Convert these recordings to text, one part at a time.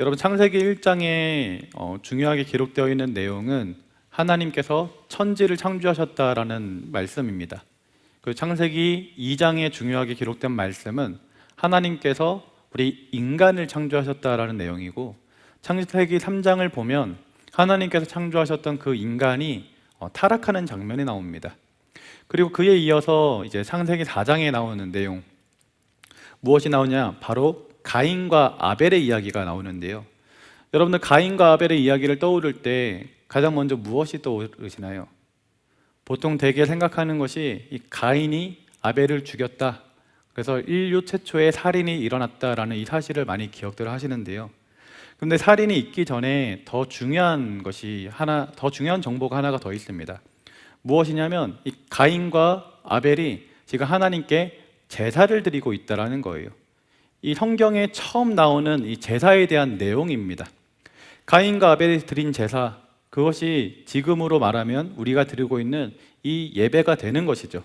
여러분 창세기 1장에 중요하게 기록되어 있는 내용은 하나님께서 천지를 창조하셨다라는 말씀입니다. 그 창세기 2장에 중요하게 기록된 말씀은 하나님께서 우리 인간을 창조하셨다라는 내용이고, 창세기 3장을 보면 하나님께서 창조하셨던 그 인간이 타락하는 장면이 나옵니다. 그리고 그에 이어서 이제 창세기 4장에 나오는 내용, 무엇이 나오냐? 바로 가인과 아벨의 이야기가 나오는데요. 여러분들 가인과 아벨의 이야기를 떠오를 때 가장 먼저 무엇이 떠오르시나요? 보통 대개 생각하는 것이 이 가인이 아벨을 죽였다, 그래서 인류 최초의 살인이 일어났다라는 이 사실을 많이 기억들 하시는데요. 근데 살인이 있기 전에 더 중요한 정보가 하나가 더 있습니다. 무엇이냐면 이 가인과 아벨이 지금 하나님께 제사를 드리고 있다라는 거예요. 이 성경에 처음 나오는 이 제사에 대한 내용입니다. 가인과 아벨이 드린 제사, 그것이 지금으로 말하면 우리가 드리고 있는 이 예배가 되는 것이죠.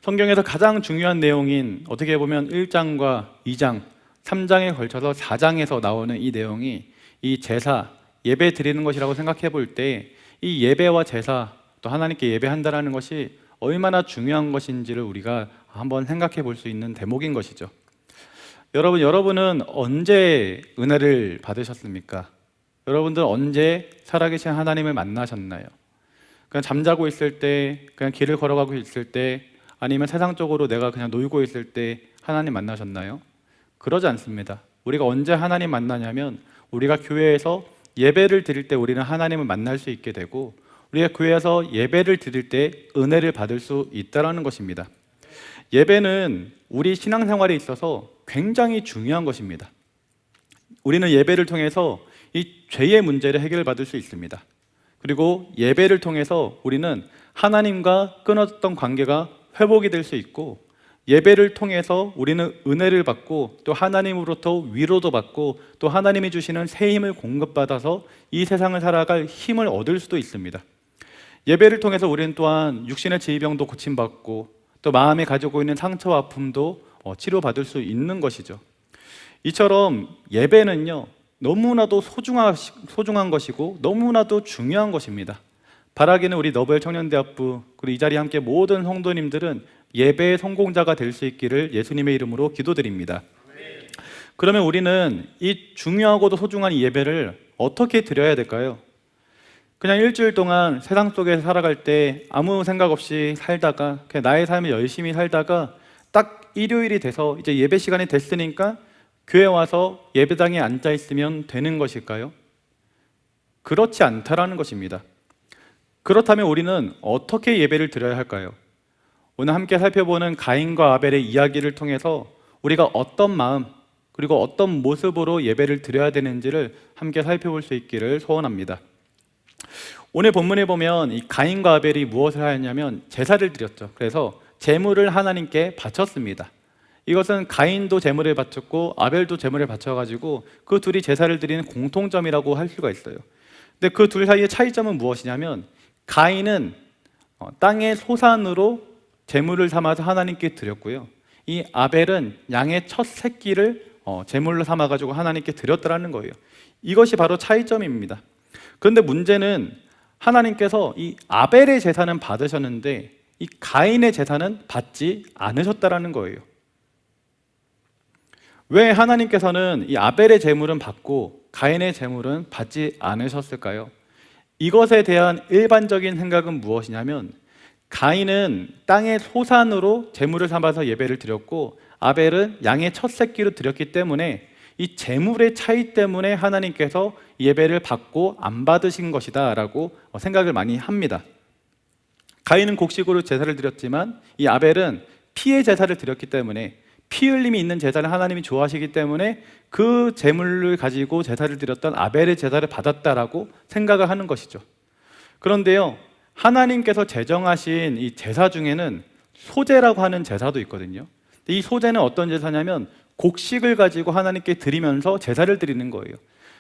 성경에서 가장 중요한 내용인, 어떻게 보면 1장과 2장, 3장에 걸쳐서 4장에서 나오는 이 내용이 이 제사, 예배 드리는 것이라고 생각해 볼 때 이 예배와 제사, 또 하나님께 예배한다는 것이 얼마나 중요한 것인지를 우리가 한번 생각해 볼 수 있는 대목인 것이죠. 여러분은 언제 은혜를 받으셨습니까? 여러분들 언제 살아계신 하나님을 만나셨나요? 그냥 잠자고 있을 때, 그냥 길을 걸어가고 있을 때, 아니면 세상적으로 내가 그냥 놀고 있을 때 하나님 만나셨나요? 그러지 않습니다. 우리가 언제 하나님 만나냐면 우리가 교회에서 예배를 드릴 때 우리는 하나님을 만날 수 있게 되고, 우리가 교회에서 예배를 드릴 때 은혜를 받을 수 있다는 것입니다. 예배는 우리 신앙생활에 있어서 굉장히 중요한 것입니다. 우리는 예배를 통해서 이 죄의 문제를 해결받을 수 있습니다. 그리고 예배를 통해서 우리는 하나님과 끊어졌던 관계가 회복이 될 수 있고, 예배를 통해서 우리는 은혜를 받고 또 하나님으로부터 위로도 받고 또 하나님이 주시는 새 힘을 공급받아서 이 세상을 살아갈 힘을 얻을 수도 있습니다. 예배를 통해서 우리는 또한 육신의 질병도 고침받고 또 마음에 가지고 있는 상처와 아픔도 치료받을 수 있는 것이죠. 이처럼 예배는요, 너무나도 소중한 것이고 너무나도 중요한 것입니다. 바라기는 우리 너벨 청년대학부, 그리고 이 자리에 함께 모든 성도님들은 예배의 성공자가 될 수 있기를 예수님의 이름으로 기도드립니다. 그러면 우리는 이 중요하고도 소중한 이 예배를 어떻게 드려야 될까요? 그냥 일주일 동안 세상 속에서 살아갈 때 아무 생각 없이 살다가 그냥 나의 삶을 열심히 살다가 딱 일요일이 돼서 이제 예배 시간이 됐으니까 교회 와서 예배당에 앉아 있으면 되는 것일까요? 그렇지 않다라는 것입니다. 그렇다면 우리는 어떻게 예배를 드려야 할까요? 오늘 함께 살펴보는 가인과 아벨의 이야기를 통해서 우리가 어떤 마음 그리고 어떤 모습으로 예배를 드려야 되는지를 함께 살펴볼 수 있기를 소원합니다. 오늘 본문에 보면 이 가인과 아벨이 무엇을 하였냐면 제사를 드렸죠. 그래서 제물을 하나님께 바쳤습니다. 이것은 가인도 제물을 바쳤고 아벨도 제물을 바쳐가지고 그 둘이 제사를 드리는 공통점이라고 할 수가 있어요. 근데 그 둘 사이의 차이점은 무엇이냐면, 가인은 땅의 소산으로 제물을 삼아서 하나님께 드렸고요, 이 아벨은 양의 첫 새끼를 제물로 삼아가지고 하나님께 드렸다라는 거예요. 이것이 바로 차이점입니다. 그런데 문제는 하나님께서 이 아벨의 제사는 받으셨는데 이 가인의 제사는 받지 않으셨다라는 거예요. 왜 하나님께서는 이 아벨의 제물은 받고 가인의 제물은 받지 않으셨을까요? 이것에 대한 일반적인 생각은 무엇이냐면, 가인은 땅의 소산으로 제물을 삼아서 예배를 드렸고 아벨은 양의 첫 새끼로 드렸기 때문에 이 제물의 차이 때문에 하나님께서 예배를 받고 안 받으신 것이다 라고 생각을 많이 합니다. 가인은 곡식으로 제사를 드렸지만 이 아벨은 피의 제사를 드렸기 때문에, 피 흘림이 있는 제사를 하나님이 좋아하시기 때문에 그 제물을 가지고 제사를 드렸던 아벨의 제사를 받았다라고 생각을 하는 것이죠. 그런데요, 하나님께서 제정하신 이 제사 중에는 소제라고 하는 제사도 있거든요. 이 소제는 어떤 제사냐면 곡식을 가지고 하나님께 드리면서 제사를 드리는 거예요.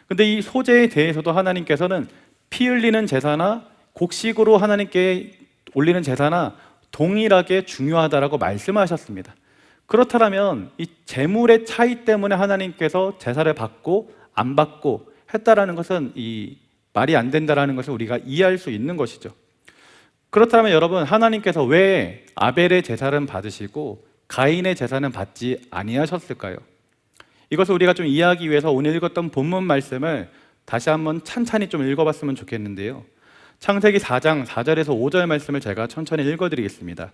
근데 이 소제에 대해서도 하나님께서는 피 흘리는 제사나 곡식으로 하나님께 올리는 제사나 동일하게 중요하다라고 말씀하셨습니다. 그렇다면 이 제물의 차이 때문에 하나님께서 제사를 받고 안 받고 했다라는 것은 이 말이 안 된다라는 것을 우리가 이해할 수 있는 것이죠. 그렇다면 여러분, 하나님께서 왜 아벨의 제사는 받으시고 가인의 제사는 받지 아니하셨을까요? 이것을 우리가 좀 이해하기 위해서 오늘 읽었던 본문 말씀을 다시 한번 찬찬히 좀 읽어봤으면 좋겠는데요. 창세기 4장 4절에서 5절 말씀을 제가 천천히 읽어드리겠습니다.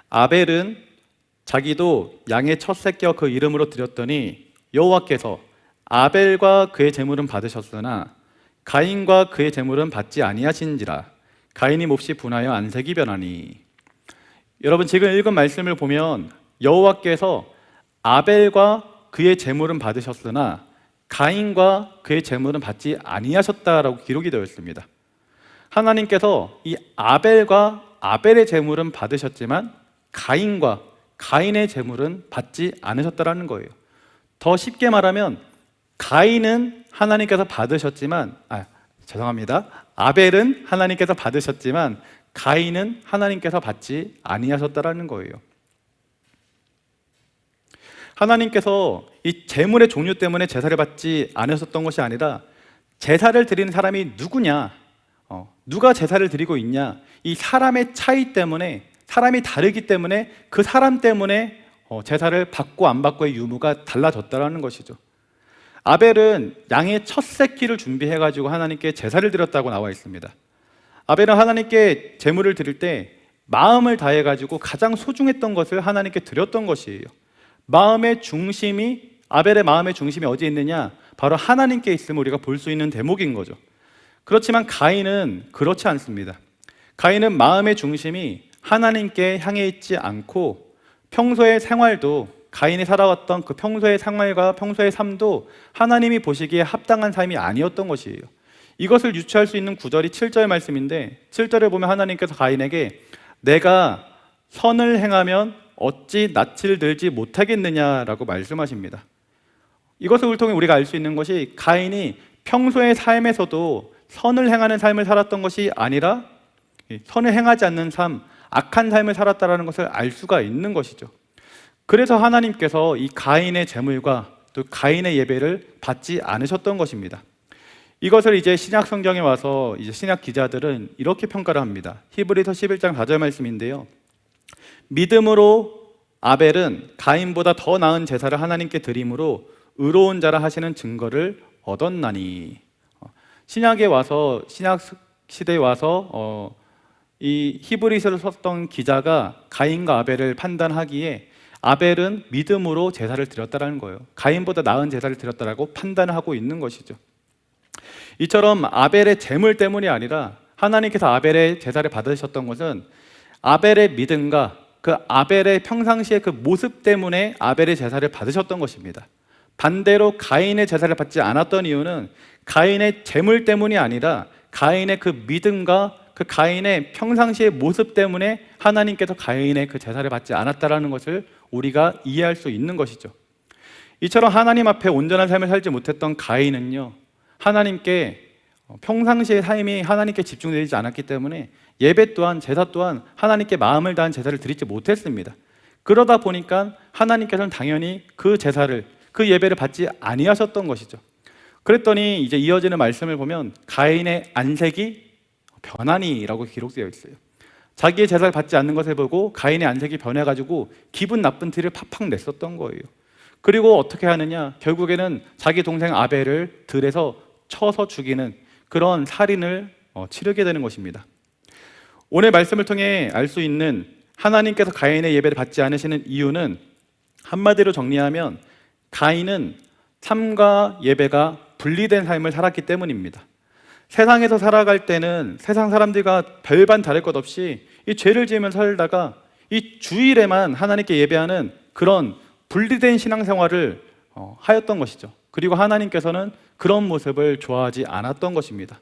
아벨은 자기도 양의 첫 새끼와 그 이름으로 드렸더니 여호와께서 아벨과 그의 제물은 받으셨으나 가인과 그의 제물은 받지 아니하신지라. 가인이 몹시 분하여 안색이 변하니. 여러분, 지금 읽은 말씀을 보면 여호와께서 아벨과 그의 제물은 받으셨으나 가인과 그의 제물은 받지 아니하셨다라고 기록이 되어 있습니다. 하나님께서 이 아벨과 아벨의 제물은 받으셨지만 가인과 가인의 제물은 받지 않으셨다라는 거예요. 더 쉽게 말하면 가인은 하나님께서 받으셨지만 아벨은 하나님께서 받으셨지만 가인은 하나님께서 받지 아니하셨다라는 거예요. 하나님께서 이 제물의 종류 때문에 제사를 받지 않으셨던 것이 아니라 제사를 드리는 사람이 누구냐, 누가 제사를 드리고 있냐, 이 사람의 차이 때문에, 사람이 다르기 때문에 그 사람 때문에 제사를 받고 안 받고의 유무가 달라졌다는 것이죠. 아벨은 양의 첫 새끼를 준비해가지고 하나님께 제사를 드렸다고 나와 있습니다. 아벨은 하나님께 제물을 드릴 때 마음을 다해가지고 가장 소중했던 것을 하나님께 드렸던 것이에요. 아벨의 마음의 중심이 어디에 있느냐? 바로 하나님께 있음을 우리가 볼 수 있는 대목인 거죠. 그렇지만 가인은 그렇지 않습니다. 가인은 마음의 중심이 하나님께 향해 있지 않고 평소의 생활도, 가인이 살아왔던 그 평소의 생활과 평소의 삶도 하나님이 보시기에 합당한 삶이 아니었던 것이에요. 이것을 유추할 수 있는 구절이 7절 말씀인데, 7절에 보면 하나님께서 가인에게 내가 선을 행하면 어찌 낯을 들지 못하겠느냐라고 말씀하십니다. 이것을 통해 우리가 알 수 있는 것이 가인이 평소의 삶에서도 선을 행하는 삶을 살았던 것이 아니라 선을 행하지 않는 삶, 악한 삶을 살았다는 것을 알 수가 있는 것이죠. 그래서 하나님께서 이 가인의 제물과 또 가인의 예배를 받지 않으셨던 것입니다. 이것을 이제 신약 성경에 와서 이제 신약 기자들은 이렇게 평가를 합니다. 히브리서 11장 4절 말씀인데요. 믿음으로 아벨은 가인보다 더 나은 제사를 하나님께 드림으로 의로운 자라 하시는 증거를 얻었나니. 신약에 와서, 신약 시대에 와서 이 히브리서를 썼던 기자가 가인과 아벨을 판단하기에 아벨은 믿음으로 제사를 드렸다라는 거예요. 가인보다 나은 제사를 드렸다라고 판단을 하고 있는 것이죠. 이처럼 아벨의 제물 때문이 아니라 하나님께서 아벨의 제사를 받으셨던 것은 아벨의 믿음과 그 아벨의 평상시의 그 모습 때문에 아벨의 제사를 받으셨던 것입니다. 반대로 가인의 제사를 받지 않았던 이유는 가인의 제물 때문이 아니라 가인의 그 믿음과 그 가인의 평상시의 모습 때문에 하나님께서 가인의 그 제사를 받지 않았다라는 것을 우리가 이해할 수 있는 것이죠. 이처럼 하나님 앞에 온전한 삶을 살지 못했던 가인은요, 하나님께 평상시의 삶이 하나님께 집중되지 않았기 때문에 예배 또한, 제사 또한 하나님께 마음을 다한 제사를 드리지 못했습니다. 그러다 보니까 하나님께서는 당연히 그 제사를, 그 예배를 받지 아니하셨던 것이죠. 그랬더니 이제 이어지는 말씀을 보면 가인의 안색이 변하니라고 기록되어 있어요. 자기의 제사를 받지 않는 것을 보고 가인의 안색이 변해가지고 기분 나쁜 티를 팍팍 냈었던 거예요. 그리고 어떻게 하느냐? 결국에는 자기 동생 아벨을 들에서 쳐서 죽이는 그런 살인을 치르게 되는 것입니다. 오늘 말씀을 통해 알 수 있는 하나님께서 가인의 예배를 받지 않으시는 이유는 한마디로 정리하면 가인은 삶과 예배가 분리된 삶을 살았기 때문입니다. 세상에서 살아갈 때는 세상 사람들과 별반 다를 것 없이 이 죄를 지으면서 살다가 이 주일에만 하나님께 예배하는 그런 분리된 신앙생활을 하였던 것이죠. 그리고 하나님께서는 그런 모습을 좋아하지 않았던 것입니다.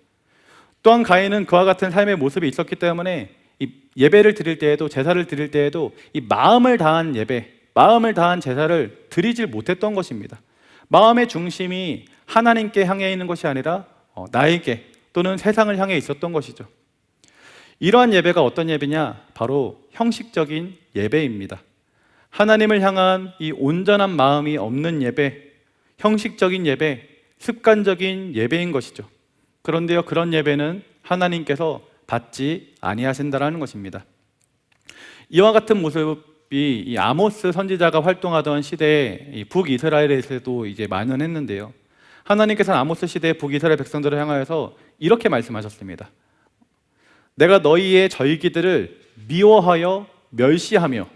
또한 가인은 그와 같은 삶의 모습이 있었기 때문에 이 예배를 드릴 때에도, 제사를 드릴 때에도 이 마음을 다한 예배, 마음을 다한 제사를 드리질 못했던 것입니다. 마음의 중심이 하나님께 향해 있는 것이 아니라 나에게 또는 세상을 향해 있었던 것이죠. 이러한 예배가 어떤 예배냐? 바로 형식적인 예배입니다. 하나님을 향한 이 온전한 마음이 없는 예배, 형식적인 예배, 습관적인 예배인 것이죠. 그런데요, 그런 예배는 하나님께서 받지 아니하신다라는 것입니다. 이와 같은 모습이 이 아모스 선지자가 활동하던 시대에 이 북이스라엘에서도 이제 만연했는데요. 하나님께서는 아모스 시대의 북이스라엘 백성들을 향하여서 이렇게 말씀하셨습니다. 내가 너희의 절기들을 미워하여 멸시하며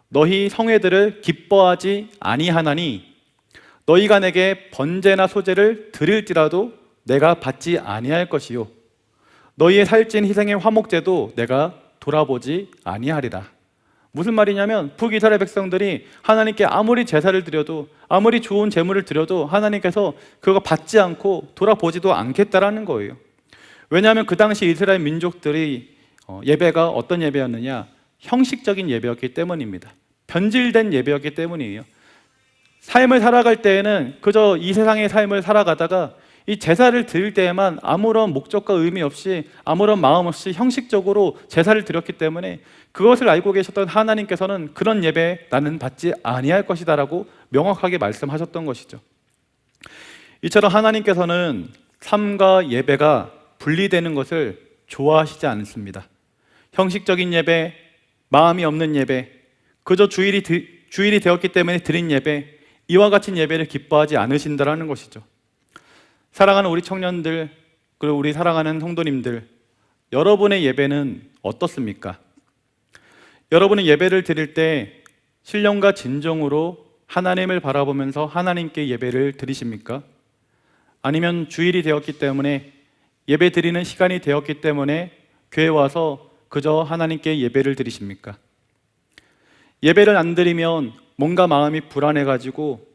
너희 성회들을 기뻐하지 아니하나니 너희가 내게 번제나 소제를 드릴지라도 내가 받지 아니할 것이요 너희의 살찐 희생의 화목제도 내가 돌아보지 아니하리라. 무슨 말이냐면 북이스라엘 백성들이 하나님께 아무리 제사를 드려도 아무리 좋은 제물을 드려도 하나님께서 그거 받지 않고 돌아보지도 않겠다라는 거예요. 왜냐하면 그 당시 이스라엘 민족들이 예배가 어떤 예배였느냐, 형식적인 예배였기 때문입니다. 변질된 예배였기 때문이에요. 삶을 살아갈 때에는 그저 이 세상의 삶을 살아가다가 이 제사를 드릴 때에만 아무런 목적과 의미 없이 아무런 마음 없이 형식적으로 제사를 드렸기 때문에 그것을 알고 계셨던 하나님께서는 그런 예배 나는 받지 아니할 것이다 라고 명확하게 말씀하셨던 것이죠. 이처럼 하나님께서는 삶과 예배가 분리되는 것을 좋아하시지 않습니다. 형식적인 예배, 마음이 없는 예배, 그저 주일이 되었기 때문에 드린 예배, 이와 같은 예배를 기뻐하지 않으신다라는 것이죠. 사랑하는 우리 청년들, 그리고 우리 사랑하는 성도님들, 여러분의 예배는 어떻습니까? 여러분은 예배를 드릴 때 신령과 진정으로 하나님을 바라보면서 하나님께 예배를 드리십니까? 아니면 주일이 되었기 때문에 예배 드리는 시간이 되었기 때문에 교회 와서 그저 하나님께 예배를 드리십니까? 예배를 안 드리면 뭔가 마음이 불안해가지고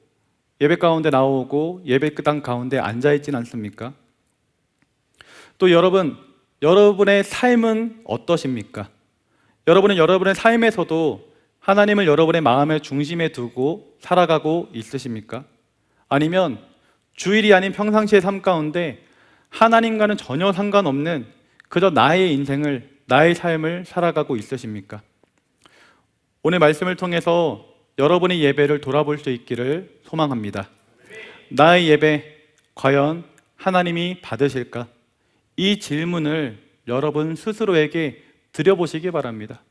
예배 가운데 나오고 예배당 가운데 앉아있진 않습니까? 또 여러분의 삶은 어떠십니까? 여러분은 여러분의 삶에서도 하나님을 여러분의 마음의 중심에 두고 살아가고 있으십니까? 아니면 주일이 아닌 평상시의 삶 가운데 하나님과는 전혀 상관없는 그저 나의 인생을, 나의 삶을 살아가고 있으십니까? 오늘 말씀을 통해서 여러분의 예배를 돌아볼 수 있기를 소망합니다. 나의 예배 과연 하나님이 받으실까? 이 질문을 여러분 스스로에게 드려보시기 바랍니다.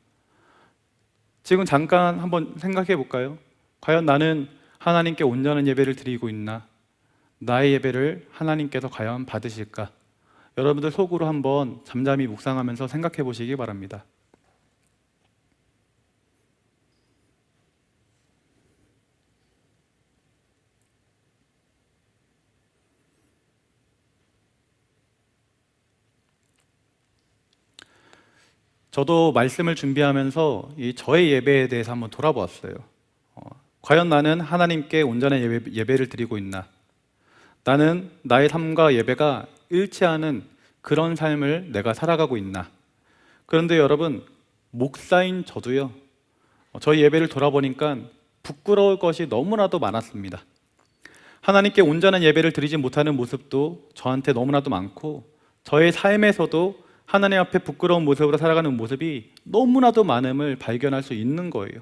지금 잠깐 한번 생각해 볼까요? 과연 나는 하나님께 온전한 예배를 드리고 있나? 나의 예배를 하나님께서 과연 받으실까? 여러분들 속으로 한번 잠잠히 묵상하면서 생각해 보시기 바랍니다. 저도 말씀을 준비하면서 저의 예배에 대해서 한번 돌아보았어요. 과연 나는 하나님께 온전한 예배를 드리고 있나? 나는 나의 삶과 예배가 일치하는 그런 삶을 내가 살아가고 있나? 그런데 여러분, 목사인 저도요, 저희 예배를 돌아보니까 부끄러울 것이 너무나도 많았습니다. 하나님께 온전한 예배를 드리지 못하는 모습도 저한테 너무나도 많고, 저의 삶에서도 하나님 앞에 부끄러운 모습으로 살아가는 모습이 너무나도 많음을 발견할 수 있는 거예요.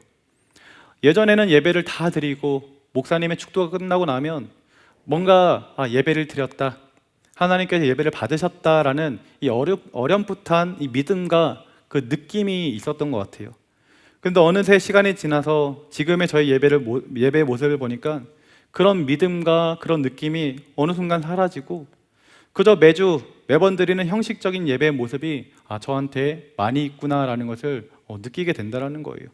예전에는 예배를 다 드리고 목사님의 축도가 끝나고 나면 뭔가 예배를 드렸다, 하나님께서 예배를 받으셨다라는 이 어렴풋한 이 믿음과 그 느낌이 있었던 것 같아요. 그런데 어느새 시간이 지나서 지금의 저희 예배의 모습을 보니까 그런 믿음과 그런 느낌이 어느 순간 사라지고 그저 매번 드리는 형식적인 예배의 모습이 저한테 많이 있구나라는 것을 느끼게 된다는 거예요.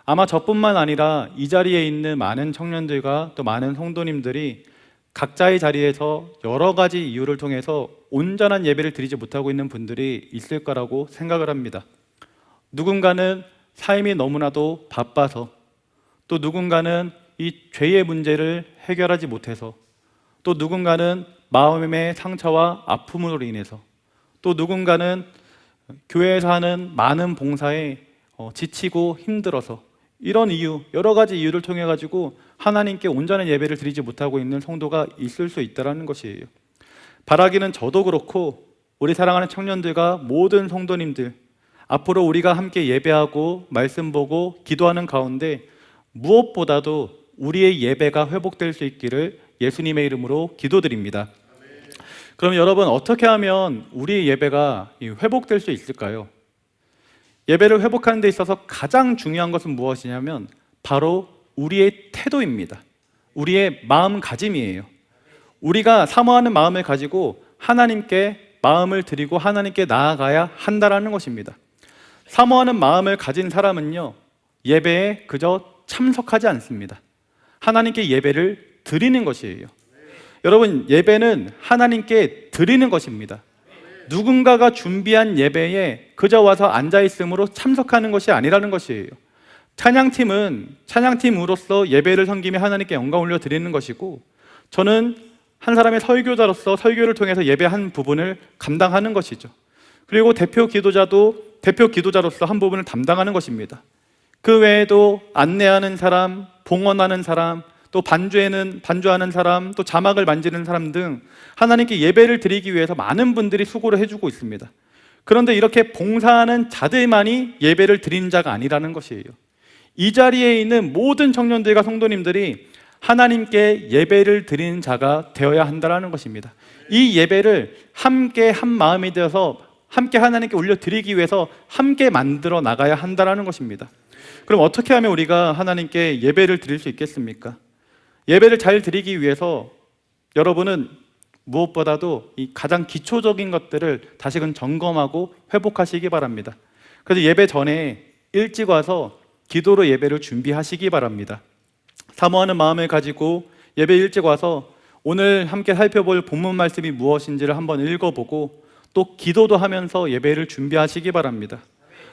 아마 저뿐만 아니라 이 자리에 있는 많은 청년들과 또 많은 성도님들이 각자의 자리에서 여러 가지 이유를 통해서 온전한 예배를 드리지 못하고 있는 분들이 있을 거라고 생각을 합니다. 누군가는 삶이 너무나도 바빠서, 또 누군가는 이 죄의 문제를 해결하지 못해서, 또 누군가는 마음의 상처와 아픔으로 인해서, 또 누군가는 교회에서 하는 많은 봉사에 지치고 힘들어서, 이런 이유, 여러 가지 이유를 통해 가지고 하나님께 온전한 예배를 드리지 못하고 있는 성도가 있을 수 있다는 것이에요. 바라기는 저도 그렇고 우리 사랑하는 청년들과 모든 성도님들, 앞으로 우리가 함께 예배하고 말씀 보고 기도하는 가운데 무엇보다도 우리의 예배가 회복될 수 있기를 예수님의 이름으로 기도드립니다. 그럼 여러분, 어떻게 하면 우리 예배가 회복될 수 있을까요? 예배를 회복하는 데 있어서 가장 중요한 것은 무엇이냐면 바로 우리의 태도입니다. 우리의 마음가짐이에요. 우리가 사모하는 마음을 가지고 하나님께 마음을 드리고 하나님께 나아가야 한다는 것입니다. 사모하는 마음을 가진 사람은요, 예배에 그저 참석하지 않습니다. 하나님께 예배를 드리는 것이에요. 여러분, 예배는 하나님께 드리는 것입니다. 누군가가 준비한 예배에 그저 와서 앉아있음으로 참석하는 것이 아니라는 것이에요. 찬양팀은 찬양팀으로서 예배를 섬기며 하나님께 영광 올려드리는 것이고, 저는 한 사람의 설교자로서 설교를 통해서 예배 한 부분을 감당하는 것이죠. 그리고 대표 기도자로서 한 부분을 담당하는 것입니다. 그 외에도 안내하는 사람, 봉헌하는 사람, 또 반주하는 사람, 또 자막을 만지는 사람 등 하나님께 예배를 드리기 위해서 많은 분들이 수고를 해주고 있습니다. 그런데 이렇게 봉사하는 자들만이 예배를 드리는 자가 아니라는 것이에요. 이 자리에 있는 모든 청년들과 성도님들이 하나님께 예배를 드리는 자가 되어야 한다는 것입니다. 이 예배를 함께 한 마음이 되어서 함께 하나님께 올려드리기 위해서 함께 만들어 나가야 한다는 것입니다. 그럼 어떻게 하면 우리가 하나님께 예배를 드릴 수 있겠습니까? 예배를 잘 드리기 위해서 여러분은 무엇보다도 이 가장 기초적인 것들을 다시금 점검하고 회복하시기 바랍니다. 그래서 예배 전에 일찍 와서 기도로 예배를 준비하시기 바랍니다. 사모하는 마음을 가지고 예배 일찍 와서 오늘 함께 살펴볼 본문 말씀이 무엇인지를 한번 읽어보고 또 기도도 하면서 예배를 준비하시기 바랍니다.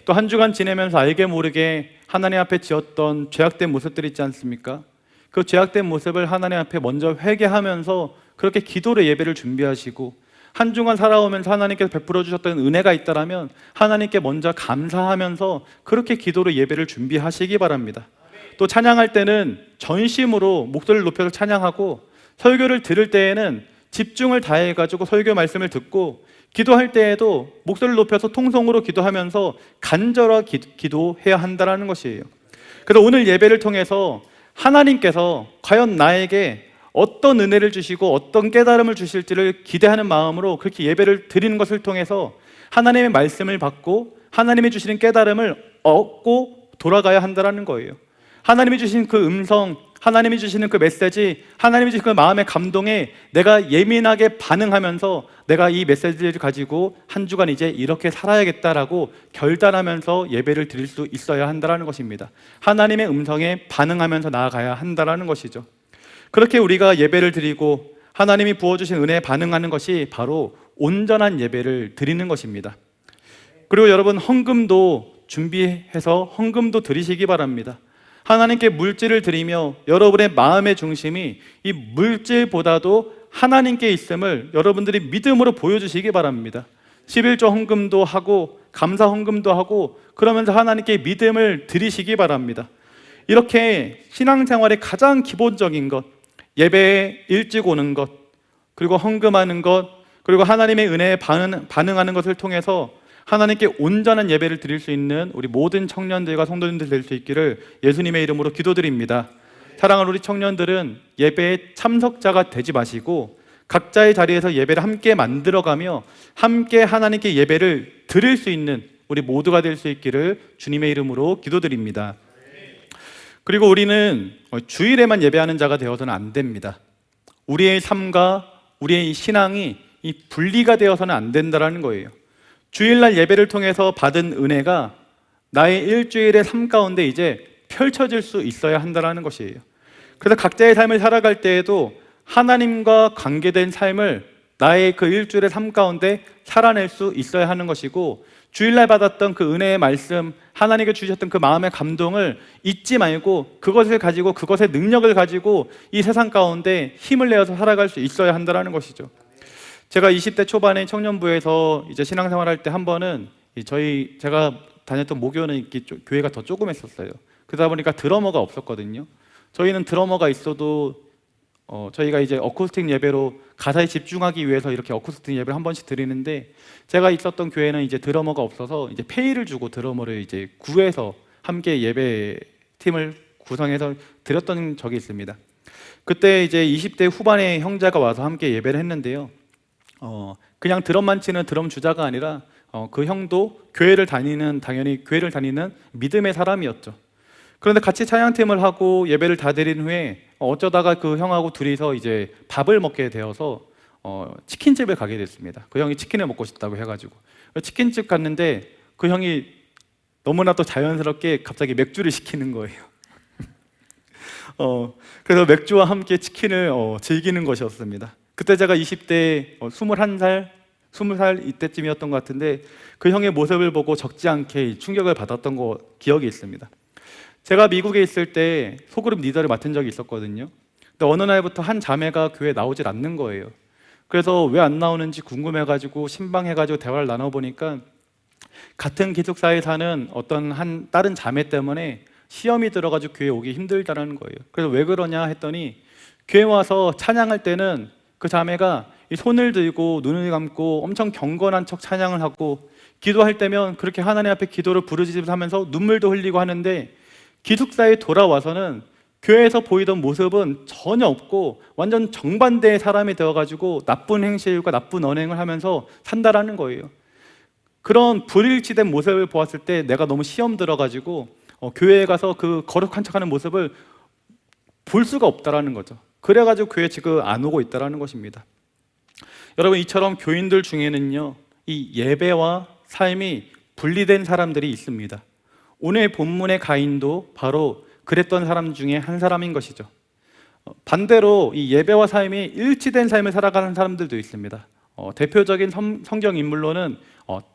또 한 주간 지내면서 알게 모르게 하나님 앞에 지었던 죄악된 모습들이 있지 않습니까? 그 죄악된 모습을 하나님 앞에 먼저 회개하면서 그렇게 기도로 예배를 준비하시고, 한 주간 살아오면서 하나님께서 베풀어 주셨던 은혜가 있다라면 하나님께 먼저 감사하면서 그렇게 기도로 예배를 준비하시기 바랍니다. 또 찬양할 때는 전심으로 목소리를 높여서 찬양하고, 설교를 들을 때에는 집중을 다해가지고 설교 말씀을 듣고, 기도할 때에도 목소리를 높여서 통성으로 기도하면서 간절하게 기도해야 한다는 것이에요. 그래서 오늘 예배를 통해서 하나님께서 과연 나에게 어떤 은혜를 주시고 어떤 깨달음을 주실지를 기대하는 마음으로 그렇게 예배를 드리는 것을 통해서 하나님의 말씀을 받고 하나님이 주시는 깨달음을 얻고 돌아가야 한다는 거예요. 하나님이 주신 그 음성, 하나님이 주시는 그 메시지, 하나님이 주신 그 마음의 감동에 내가 예민하게 반응하면서 내가 이 메시지를 가지고 한 주간 이제 이렇게 살아야겠다라고 결단하면서 예배를 드릴 수 있어야 한다는 것입니다. 하나님의 음성에 반응하면서 나아가야 한다는 것이죠. 그렇게 우리가 예배를 드리고 하나님이 부어주신 은혜에 반응하는 것이 바로 온전한 예배를 드리는 것입니다. 그리고 여러분, 헌금도 준비해서 헌금도 드리시기 바랍니다. 하나님께 물질을 드리며 여러분의 마음의 중심이 이 물질보다도 하나님께 있음을 여러분들이 믿음으로 보여주시기 바랍니다. 11조 헌금도 하고 감사 헌금도 하고 그러면서 하나님께 믿음을 드리시기 바랍니다. 이렇게 신앙생활의 가장 기본적인 것, 예배에 일찍 오는 것, 그리고 헌금하는 것, 그리고 하나님의 은혜에 반응하는 것을 통해서 하나님께 온전한 예배를 드릴 수 있는 우리 모든 청년들과 성도님들 될 수 있기를 예수님의 이름으로 기도드립니다. 사랑하는 우리 청년들은 예배의 참석자가 되지 마시고 각자의 자리에서 예배를 함께 만들어가며 함께 하나님께 예배를 드릴 수 있는 우리 모두가 될 수 있기를 주님의 이름으로 기도드립니다. 그리고 우리는 주일에만 예배하는 자가 되어서는 안 됩니다. 우리의 삶과 우리의 신앙이 이 분리가 되어서는 안 된다는 거예요. 주일날 예배를 통해서 받은 은혜가 나의 일주일의 삶 가운데 이제 펼쳐질 수 있어야 한다는 것이에요. 그래서 각자의 삶을 살아갈 때에도 하나님과 관계된 삶을 나의 그 일주일의 삶 가운데 살아낼 수 있어야 하는 것이고, 주일날 받았던 그 은혜의 말씀, 하나님께 주셨던 그 마음의 감동을 잊지 말고 그것을 가지고, 그것의 능력을 가지고 이 세상 가운데 힘을 내어서 살아갈 수 있어야 한다는 것이죠. 제가 20대 초반에 청년부에서 이제 신앙생활할 때 한 번은 제가 다녔던 모교는 교회가 더 조그맸었어요. 그러다 보니까 드러머가 없었거든요. 저희는 드러머가 있어도 저희가 이제 어쿠스틱 예배로 가사에 집중하기 위해서 이렇게 어쿠스틱 예배를 한 번씩 드리는데, 제가 있었던 교회는 이제 드러머가 없어서 이제 페이를 주고 드러머를 이제 구해서 함께 예배 팀을 구성해서 드렸던 적이 있습니다. 그때 이제 20대 후반의 형제가 와서 함께 예배를 했는데요. 그냥 드럼만 치는 드럼 주자가 아니라 그 형도 당연히 교회를 다니는 믿음의 사람이었죠. 그런데 같이 찬양팀을 하고 예배를 다 드린 후에 어쩌다가 그 형하고 둘이서 이제 밥을 먹게 되어서 치킨집을 가게 됐습니다. 그 형이 치킨을 먹고 싶다고 해가지고 치킨집 갔는데 그 형이 너무나도 자연스럽게 갑자기 맥주를 시키는 거예요. 그래서 맥주와 함께 치킨을 즐기는 것이었습니다. 그때 제가 20대 21살, 20살 이때쯤이었던 것 같은데 그 형의 모습을 보고 적지 않게 충격을 받았던 기억이 있습니다. 제가 미국에 있을 때 소그룹 리더를 맡은 적이 있었거든요. 근데 어느 날부터 한 자매가 교회에 나오질 않는 거예요. 그래서 왜 안 나오는지 궁금해가지고 신방해가지고 대화를 나눠보니까 같은 기숙사에 사는 어떤 다른 자매 때문에 시험이 들어가지고 교회에 오기 힘들다는 거예요. 그래서 왜 그러냐 했더니 교회 와서 찬양할 때는 그 자매가 이 손을 들고 눈을 감고 엄청 경건한 척 찬양을 하고 기도할 때면 그렇게 하나님 앞에 기도를 부르짖으면서 눈물도 흘리고 하는데 기숙사에 돌아와서는 교회에서 보이던 모습은 전혀 없고 완전 정반대의 사람이 되어가지고 나쁜 행실과 나쁜 언행을 하면서 산다라는 거예요. 그런 불일치된 모습을 보았을 때 내가 너무 시험 들어가지고 교회에 가서 그 거룩한 척하는 모습을 볼 수가 없다라는 거죠. 그래가지고 교회 지금 안 오고 있다라는 것입니다. 여러분, 이처럼 교인들 중에는요, 이 예배와 삶이 분리된 사람들이 있습니다. 오늘 본문의 가인도 바로 그랬던 사람 중에 한 사람인 것이죠. 반대로 이 예배와 삶이 일치된 삶을 살아가는 사람들도 있습니다. 대표적인 성경 인물로는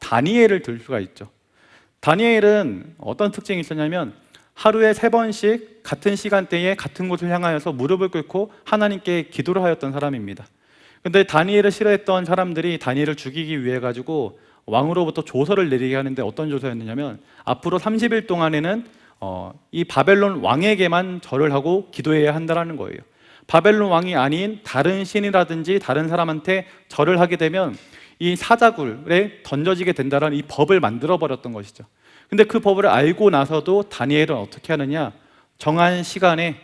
다니엘을 들 수가 있죠. 다니엘은 어떤 특징이 있었냐면 하루에 3번씩 같은 시간대에 같은 곳을 향하여서 무릎을 꿇고 하나님께 기도를 하였던 사람입니다. 근데 다니엘을 싫어했던 사람들이 다니엘을 죽이기 위해 가지고 왕으로부터 조서를 내리게 하는데 어떤 조서였느냐면 앞으로 30일 동안에는 이 바벨론 왕에게만 절을 하고 기도해야 한다는 거예요. 바벨론 왕이 아닌 다른 신이라든지 다른 사람한테 절을 하게 되면 이 사자굴에 던져지게 된다는 이 법을 만들어 버렸던 것이죠. 근데 그 법을 알고 나서도 다니엘은 어떻게 하느냐, 정한 시간에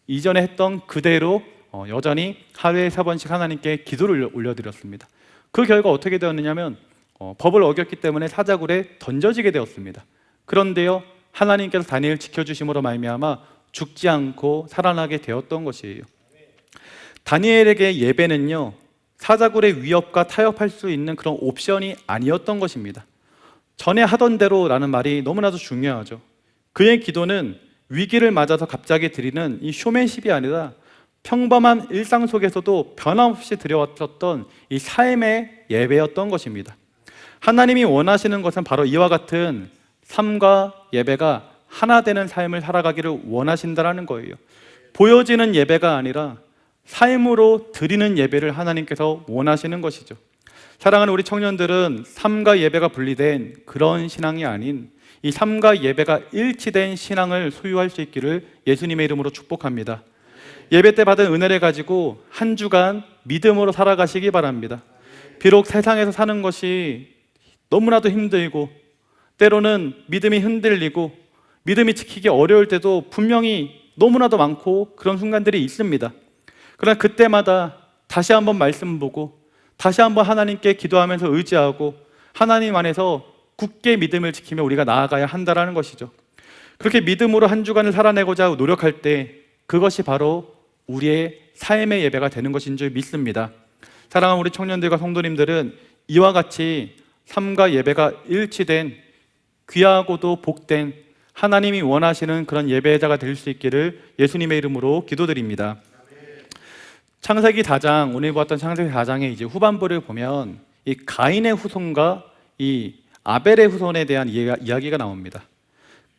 이전에 했던 그대로 여전히 하루에 3번씩 하나님께 기도를 올려드렸습니다. 그 결과 어떻게 되었느냐면 법을 어겼기 때문에 사자굴에 던져지게 되었습니다. 그런데요, 하나님께서 다니엘을 지켜주심으로 말미암아 죽지 않고 살아나게 되었던 것이에요. 다니엘에게 예배는요, 사자굴의 위협과 타협할 수 있는 그런 옵션이 아니었던 것입니다. 전에 하던 대로라는 말이 너무나도 중요하죠. 그의 기도는 위기를 맞아서 갑자기 드리는 이 쇼맨십이 아니라 평범한 일상 속에서도 변함없이 드려왔었던 이 삶의 예배였던 것입니다. 하나님이 원하시는 것은 바로 이와 같은 삶과 예배가 하나 되는 삶을 살아가기를 원하신다는 거예요. 보여지는 예배가 아니라 삶으로 드리는 예배를 하나님께서 원하시는 것이죠. 사랑하는 우리 청년들은 삶과 예배가 분리된 그런 신앙이 아닌 이 삶과 예배가 일치된 신앙을 소유할 수 있기를 예수님의 이름으로 축복합니다. 예배 때 받은 은혜를 가지고 한 주간 믿음으로 살아가시기 바랍니다. 비록 세상에서 사는 것이 너무나도 힘들고 때로는 믿음이 흔들리고 믿음이 지키기 어려울 때도 분명히 너무나도 많고 그런 순간들이 있습니다. 그러나 그때마다 다시 한번 말씀 보고 다시 한번 하나님께 기도하면서 의지하고 하나님 안에서 굳게 믿음을 지키며 우리가 나아가야 한다는 것이죠. 그렇게 믿음으로 한 주간을 살아내고자 노력할 때 그것이 바로 우리의 삶의 예배가 되는 것인 줄 믿습니다. 사랑하는 우리 청년들과 성도님들은 이와 같이 삶과 예배가 일치된 귀하고도 복된 하나님이 원하시는 그런 예배자가 될 수 있기를 예수님의 이름으로 기도드립니다. 창세기 4장, 오늘 보았던 창세기 4장의 이제 후반부를 보면 이 가인의 후손과 이 아벨의 후손에 대한 이야기가 나옵니다.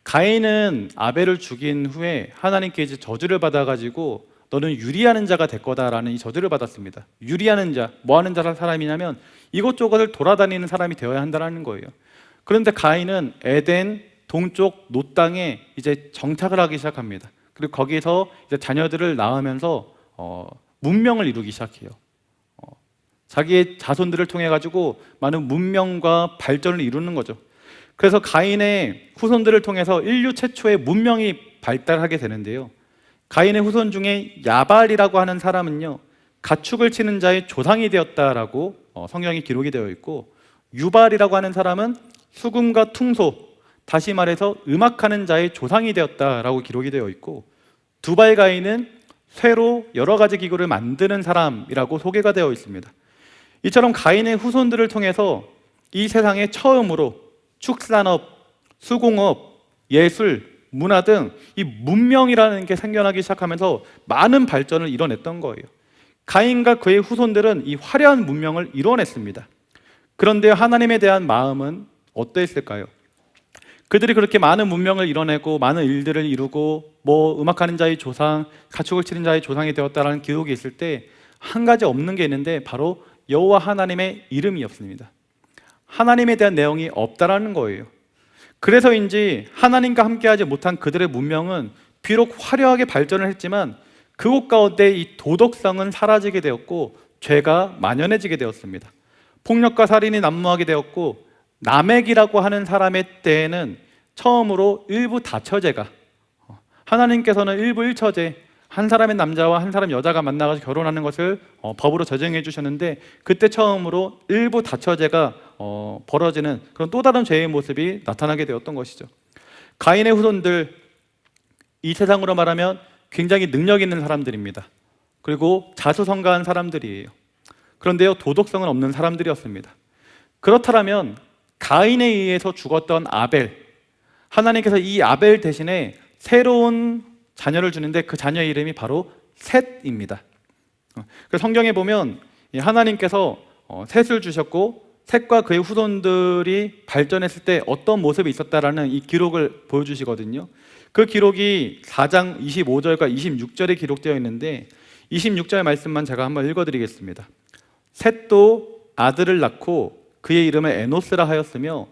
가인은 아벨을 죽인 후에 하나님께 이제 저주를 받아가지고 너는 유리하는 자가 될 거다라는 이 저주를 받았습니다. 유리하는 자, 뭐 하는 사람이냐면 이곳저곳을 돌아다니는 사람이 되어야 한다는 거예요. 그런데 가인은 에덴 동쪽 놋 땅에 이제 정착을 하기 시작합니다. 그리고 거기서 이제 자녀들을 낳으면서 문명을 이루기 시작해요. 자기의 자손들을 통해 가지고 많은 문명과 발전을 이루는 거죠. 그래서 가인의 후손들을 통해서 인류 최초의 문명이 발달하게 되는데요. 가인의 후손 중에 야발이라고 하는 사람은요, 가축을 치는 자의 조상이 되었다라고 성경에 기록이 되어 있고, 유발이라고 하는 사람은 수금과 퉁소, 다시 말해서 음악하는 자의 조상이 되었다라고 기록이 되어 있고, 두발 가인은 쇠로 여러 가지 기구를 만드는 사람이라고 소개가 되어 있습니다. 이처럼 가인의 후손들을 통해서 이 세상에 처음으로 축산업, 수공업, 예술, 문화 등 이 문명이라는 게 생겨나기 시작하면서 많은 발전을 이뤄냈던 거예요. 가인과 그의 후손들은 이 화려한 문명을 이뤄냈습니다. 그런데 하나님에 대한 마음은 어떠했을까요? 그들이 그렇게 많은 문명을 이뤄내고 많은 일들을 이루고 음악하는 자의 조상, 가축을 치는 자의 조상이 되었다라는 기록이 있을 때 한 가지 없는 게 있는데 바로 여호와 하나님의 이름이 없습니다. 하나님에 대한 내용이 없다라는 거예요. 그래서인지 하나님과 함께하지 못한 그들의 문명은 비록 화려하게 발전을 했지만 그곳 가운데 이 도덕성은 사라지게 되었고 죄가 만연해지게 되었습니다. 폭력과 살인이 난무하게 되었고, 라멕이라고 하는 사람의 때에는 처음으로 일부 다처제가, 하나님께서는 일부 일처제, 한 사람의 남자와 한 사람 여자가 만나서 결혼하는 것을 법으로 제정해 주셨는데, 그때 처음으로 일부 다처제가 벌어지는 그런 또 다른 죄의 모습이 나타나게 되었던 것이죠. 가인의 후손들, 이 세상으로 말하면 굉장히 능력 있는 사람들입니다. 그리고 자수성가한 사람들이에요. 그런데요, 도덕성은 없는 사람들이었습니다. 그렇다면 가인에 의해서 죽었던 아벨, 하나님께서 이 아벨 대신에 새로운 자녀를 주는데 그 자녀의 이름이 바로 셋입니다. 성경에 보면 하나님께서 셋을 주셨고, 셋과 그의 후손들이 발전했을 때 어떤 모습이 있었다라는 이 기록을 보여주시거든요. 그 기록이 4장 25절과 26절에 기록되어 있는데, 26절 말씀만 제가 한번 읽어드리겠습니다. 셋도 아들을 낳고 그의 이름을 에노스라 하였으며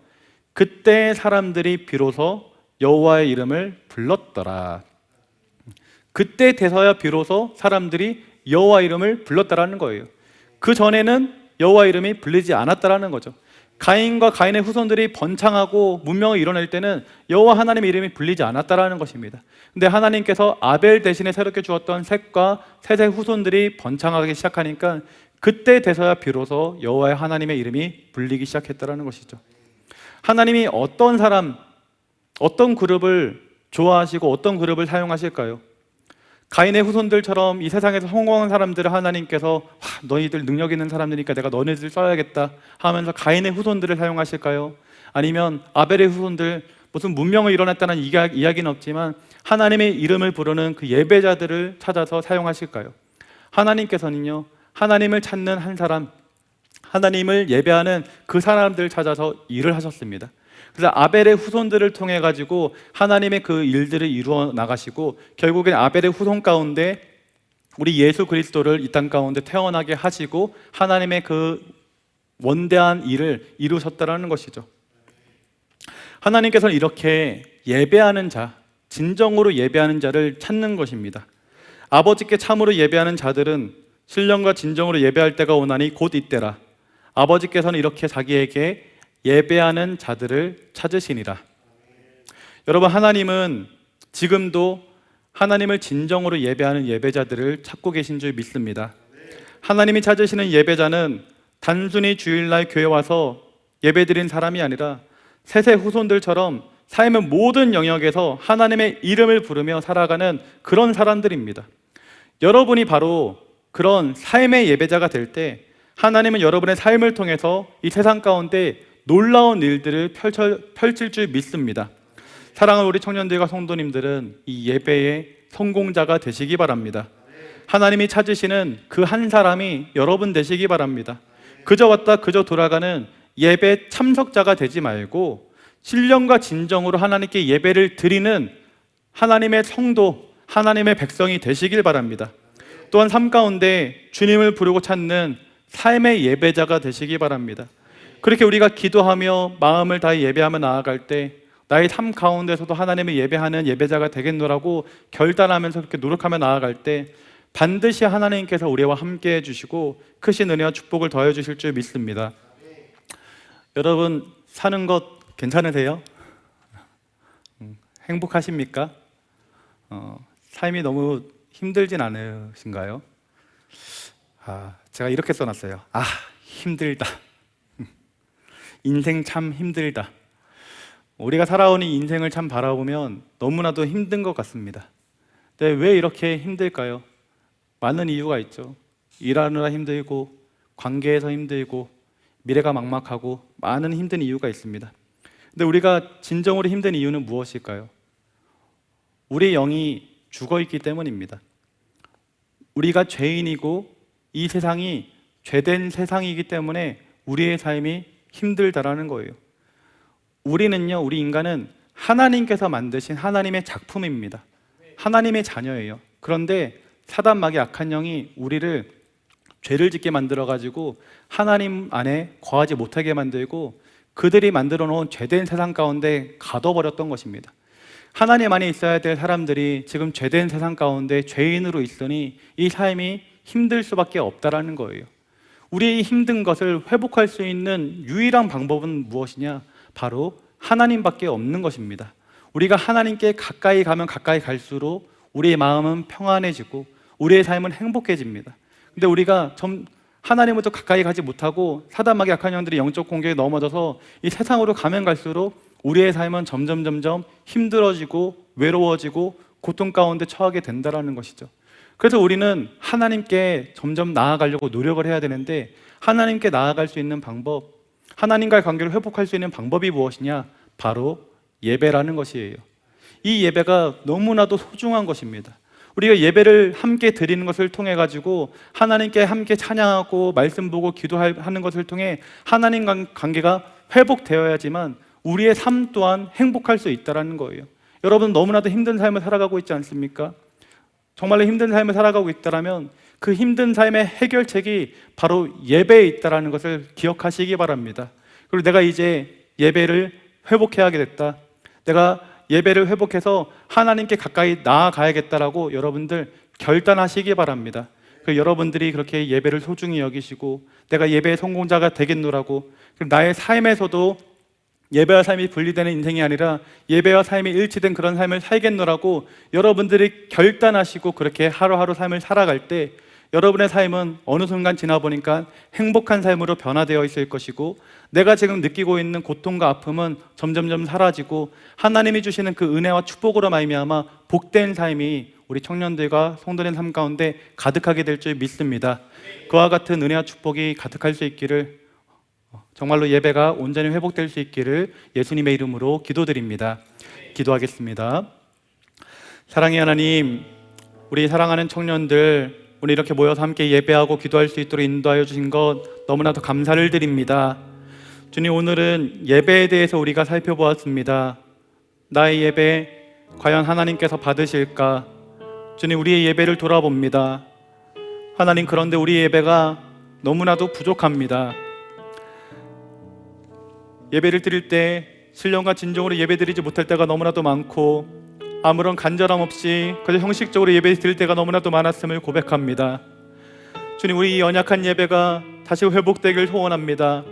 그때 사람들이 비로소 여호와의 이름을 불렀더라. 그때 돼서야 비로소 사람들이 여호와 이름을 불렀다라는 거예요. 그 전에는 여호와 이름이 불리지 않았다라는 거죠. 가인과 가인의 후손들이 번창하고 문명을 이뤄낼 때는 여호와 하나님의 이름이 불리지 않았다라는 것입니다. 근데 하나님께서 아벨 대신에 새롭게 주었던 셋과 셋의 후손들이 번창하기 시작하니까 그때 돼서야 비로소 여호와의 하나님의 이름이 불리기 시작했다라는 것이죠. 하나님이 어떤 사람, 어떤 그룹을 좋아하시고 어떤 그룹을 사용하실까요? 가인의 후손들처럼 이 세상에서 성공한 사람들을 하나님께서 너희들 능력 있는 사람들이니까 내가 너네들 써야겠다 하면서 가인의 후손들을 사용하실까요? 아니면 아벨의 후손들, 무슨 문명을 이뤄냈다는 이야기는 없지만 하나님의 이름을 부르는 그 예배자들을 찾아서 사용하실까요? 하나님께서는요, 하나님을 찾는 한 사람, 하나님을 예배하는 그 사람들을 찾아서 일을 하셨습니다. 그래서 아벨의 후손들을 통해 가지고 하나님의 그 일들을 이루어 나가시고, 결국엔 아벨의 후손 가운데 우리 예수 그리스도를 이 땅 가운데 태어나게 하시고 하나님의 그 원대한 일을 이루셨다라는 것이죠. 하나님께서는 이렇게 예배하는 자, 진정으로 예배하는 자를 찾는 것입니다. 아버지께 참으로 예배하는 자들은 신령과 진정으로 예배할 때가 오나니 곧 이때라. 아버지께서는 이렇게 자기에게 예배하는 자들을 찾으시니라. 여러분, 하나님은 지금도 하나님을 진정으로 예배하는 예배자들을 찾고 계신 줄 믿습니다. 하나님이 찾으시는 예배자는 단순히 주일날 교회 와서 예배드린 사람이 아니라 셋의 후손들처럼 삶의 모든 영역에서 하나님의 이름을 부르며 살아가는 그런 사람들입니다. 여러분이 바로 그런 삶의 예배자가 될 때 하나님은 여러분의 삶을 통해서 이 세상 가운데 놀라운 일들을 펼칠 줄 믿습니다. 사랑하는 우리 청년들과 성도님들은 이 예배의 성공자가 되시기 바랍니다. 하나님이 찾으시는 그 한 사람이 여러분 되시기 바랍니다. 그저 왔다 그저 돌아가는 예배 참석자가 되지 말고 신령과 진정으로 하나님께 예배를 드리는 하나님의 성도, 하나님의 백성이 되시길 바랍니다. 또한 삶 가운데 주님을 부르고 찾는 삶의 예배자가 되시기 바랍니다. 그렇게 우리가 기도하며 마음을 다해 예배하며 나아갈 때 나의 삶 가운데서도 하나님을 예배하는 예배자가 되겠노라고 결단하면서 그렇게 노력하며 나아갈 때 반드시 하나님께서 우리와 함께 해주시고 크신 은혜와 축복을 더해 주실 줄 믿습니다. 여러분, 사는 것 괜찮으세요? 행복하십니까? 삶이 너무 힘들진 않으신가요? 제가 이렇게 써놨어요. 힘들다. 인생 참 힘들다. 우리가 살아온 이 인생을 참 바라보면 너무나도 힘든 것 같습니다. 근데 왜 이렇게 힘들까요? 많은 이유가 있죠. 일하느라 힘들고, 관계에서 힘들고, 미래가 막막하고, 많은 힘든 이유가 있습니다. 근데 우리가 진정으로 힘든 이유는 무엇일까요? 우리의 영이 죽어있기 때문입니다. 우리가 죄인이고 이 세상이 죄된 세상이기 때문에 우리의 삶이 힘들다라는 거예요. 우리 인간은 하나님께서 만드신 하나님의 작품입니다. 하나님의 자녀예요. 그런데 사단 마귀 악한 영이 우리를 죄를 짓게 만들어가지고 하나님 안에 거하지 못하게 만들고 그들이 만들어 놓은 죄된 세상 가운데 가둬버렸던 것입니다. 하나님 안에 있어야 될 사람들이 지금 죄된 세상 가운데 죄인으로 있으니 이 삶이 힘들 수밖에 없다라는 거예요. 우리의 힘든 것을 회복할 수 있는 유일한 방법은 무엇이냐? 바로 하나님밖에 없는 것입니다. 우리가 하나님께 가까이 가면 가까이 갈수록 우리의 마음은 평안해지고 우리의 삶은 행복해집니다. 근데 우리가 하나님부터 가까이 가지 못하고 사단 마귀 악한 영들이 영적 공격에 넘어져서 이 세상으로 가면 갈수록 우리의 삶은 점점 힘들어지고 외로워지고 고통 가운데 처하게 된다는 것이죠. 그래서 우리는 하나님께 점점 나아가려고 노력을 해야 되는데 하나님께 나아갈 수 있는 방법, 하나님과의 관계를 회복할 수 있는 방법이 무엇이냐? 바로 예배라는 것이에요. 이 예배가 너무나도 소중한 것입니다. 우리가 예배를 함께 드리는 것을 통해 가지고 하나님께 함께 찬양하고 말씀 보고 기도하는 것을 통해 하나님 관계가 회복되어야지만 우리의 삶 또한 행복할 수 있다는 거예요. 여러분 너무나도 힘든 삶을 살아가고 있지 않습니까? 정말로 힘든 삶을 살아가고 있다면 그 힘든 삶의 해결책이 바로 예배에 있다는 것을 기억하시기 바랍니다. 그리고 내가 이제 예배를 회복해야 됐다, 내가 예배를 회복해서 하나님께 가까이 나아가야겠다라고 여러분들 결단하시기 바랍니다. 여러분들이 그렇게 예배를 소중히 여기시고 내가 예배의 성공자가 되겠노라고, 나의 삶에서도 예배와 삶이 분리되는 인생이 아니라 예배와 삶이 일치된 그런 삶을 살겠노라고 여러분들이 결단하시고 그렇게 하루하루 삶을 살아갈 때 여러분의 삶은 어느 순간 지나보니까 행복한 삶으로 변화되어 있을 것이고 내가 지금 느끼고 있는 고통과 아픔은 점점 사라지고 하나님이 주시는 그 은혜와 축복으로 말미암아 복된 삶이 우리 청년들과 성도된 삶 가운데 가득하게 될 줄 믿습니다. 그와 같은 은혜와 축복이 가득할 수 있기를, 정말로 예배가 온전히 회복될 수 있기를 예수님의 이름으로 기도드립니다. 기도하겠습니다. 사랑의 하나님, 우리 사랑하는 청년들, 우리 이렇게 모여서 함께 예배하고 기도할 수 있도록 인도하여 주신 것 너무나도 감사를 드립니다. 주님, 오늘은 예배에 대해서 우리가 살펴보았습니다. 나의 예배 과연 하나님께서 받으실까? 주님, 우리의 예배를 돌아봅니다. 하나님, 그런데 우리의 예배가 너무나도 부족합니다. 예배를 드릴 때 신령과 진정으로 예배 드리지 못할 때가 너무나도 많고 아무런 간절함 없이 그저 형식적으로 예배 드릴 때가 너무나도 많았음을 고백합니다. 주님, 우리 이 연약한 예배가 다시 회복되길 소원합니다.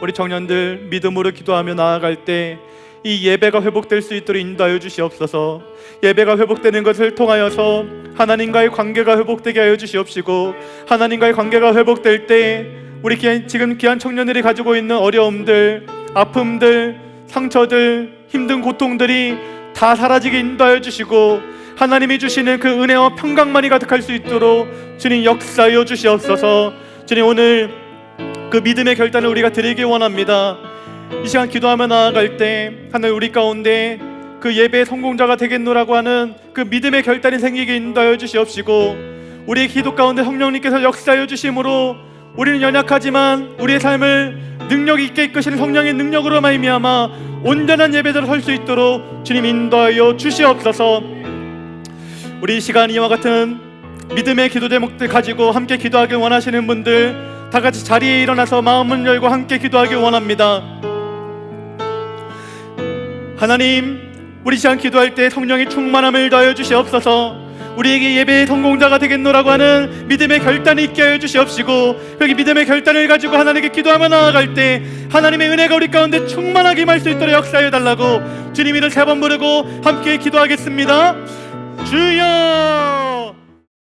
우리 청년들 믿음으로 기도하며 나아갈 때 이 예배가 회복될 수 있도록 인도하여 주시옵소서. 예배가 회복되는 것을 통하여서 하나님과의 관계가 회복되게 하여 주시옵시고 하나님과의 관계가 회복될 때 우리 지금 귀한 청년들이 가지고 있는 어려움들, 아픔들, 상처들, 힘든 고통들이 다 사라지게 인도하여 주시고 하나님이 주시는 그 은혜와 평강만이 가득할 수 있도록 주님 역사하여 주시옵소서. 주님, 오늘 그 믿음의 결단을 우리가 드리기 원합니다. 이 시간 기도하며 나아갈 때 하나님 우리 가운데 그 예배의 성공자가 되겠노라고 하는 그 믿음의 결단이 생기게 인도하여 주시옵시고 우리의 기도 가운데 성령님께서 역사하여 주심으로 우리는 연약하지만 우리의 삶을 능력 있게 이끄시는 성령의 능력으로 말미암아 온전한 예배자로 설 수 있도록 주님 인도하여 주시옵소서. 우리 이 시간 이와 같은 믿음의 기도 제목들 가지고 함께 기도하길 원하시는 분들 다 같이 자리에 일어나서 마음을 열고 함께 기도하길 원합니다. 하나님, 우리 시간 기도할 때 성령의 충만함을 더하여 주시옵소서. 우리에게 예배의 성공자가 되겠노라고 하는 믿음의 결단이 있게 하여 주시옵시고 여기 믿음의 결단을 가지고 하나님께 기도하며 나아갈 때 하나님의 은혜가 우리 가운데 충만하게 임할 수 있도록 역사하여 달라고 주님 이름 3번 부르고 함께 기도하겠습니다. 주여